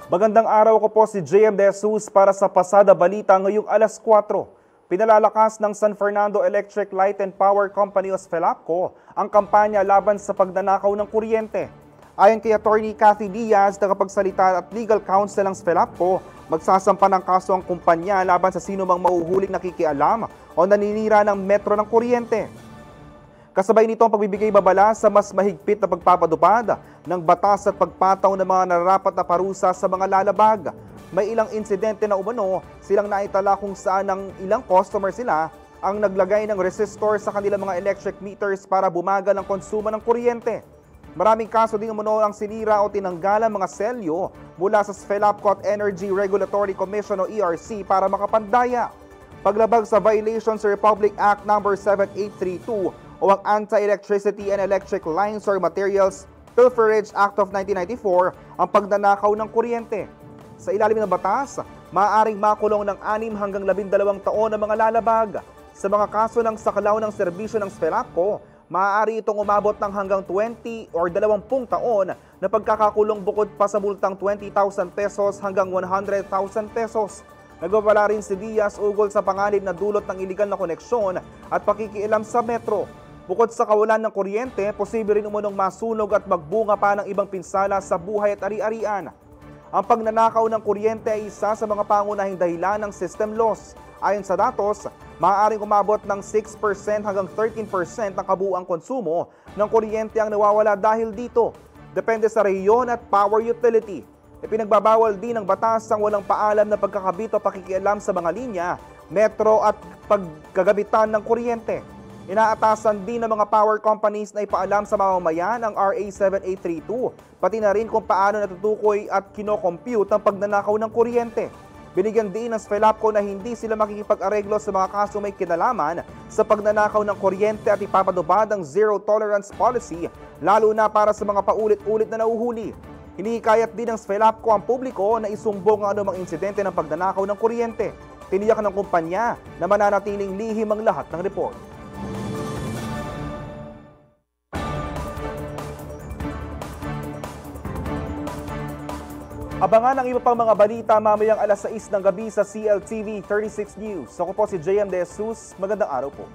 Magandang araw, ko po si JM De Jesus para sa Pasada Balita ngayong alas 4. Pinalalakas ng San Fernando Electric Light and Power Company o SFELAPCO ang kampanya laban sa pagnanakaw ng kuryente. Ayon kay Attorney Cathy Diaz, tagapagsalita at legal counsel ng SFELAPCO, magsasampa ng kaso ang kumpanya laban sa sino mang mahuhuling nakikialam o naninira ng metro ng kuryente. Kasabay nito ang pagbibigay babala sa mas mahigpit na pagpapadupad ng batas at pagpataw ng mga nararapat na parusa sa mga lalabag. May ilang insidente na umano silang naitala kung saan ang ilang customer sila ang naglagay ng resistor sa kanilang mga electric meters para bumagal ang konsumo ng kuryente. Maraming kaso din umano ang sinira o tinanggalan mga selyo mula sa SFELAPCO at Energy Regulatory Commission o ERC para makapandaya. Paglabag sa violation sa Republic Act No. 7832 o ang Anti-Electricity and Electric Lines or Materials Pilferage Act of 1994 ang pagnanakaw ng kuryente. Sa ilalim ng batas, maaaring makulong ng 6 hanggang 12 taon ang mga lalabag. Sa mga kaso ng saklaw ng serbisyo ng SFELAPCO, maaari itong umabot ng hanggang 20 or 20 taon na pagkakakulong bukod pa sa multang 20,000 pesos hanggang 100,000 pesos. Nagbabala rin si Diaz ugol sa panganib na dulot ng iligal na koneksyon at pakikialam sa metro. Bukod sa kawalan ng kuryente, posible rin umunong masunog at magbunga pa ng ibang pinsala sa buhay at ari-arian. Ang pagnanakaw ng kuryente ay isa sa mga pangunahing dahilan ng system loss. Ayon sa datos, maaaring umabot ng 6% hanggang 13% ng kabuuang konsumo ng kuryente ang nawawala dahil dito. Depende sa rehiyon at power utility. Ipinagbabawal din ng batas ang walang paalam na pagkakabit o pakikialam sa mga linya, metro at pagkagamitan ng kuryente. Inaatasan din ng mga power companies na ipaalam sa mamamayan ang RA 7832, pati na rin kung paano natutukoy at kinocompute ang pagnanakaw ng kuryente. Binigyan din ng SFELAPCO na hindi sila makikipag-areglo sa mga kaso may kinalaman sa pagnanakaw ng kuryente at ipapadubad ang zero tolerance policy, lalo na para sa mga paulit-ulit na nauhuli. Hinihikayat din ng SFELAPCO ang publiko na isumbong ang anumang insidente ng pagnanakaw ng kuryente. Tiniyak ng kumpanya na mananatiling lihim ang lahat ng report. Abangan ang iba pang mga balita mamayang alas 6 ng gabi sa CLTV 36 News. Ako po si JM De Jesus. Magandang araw po.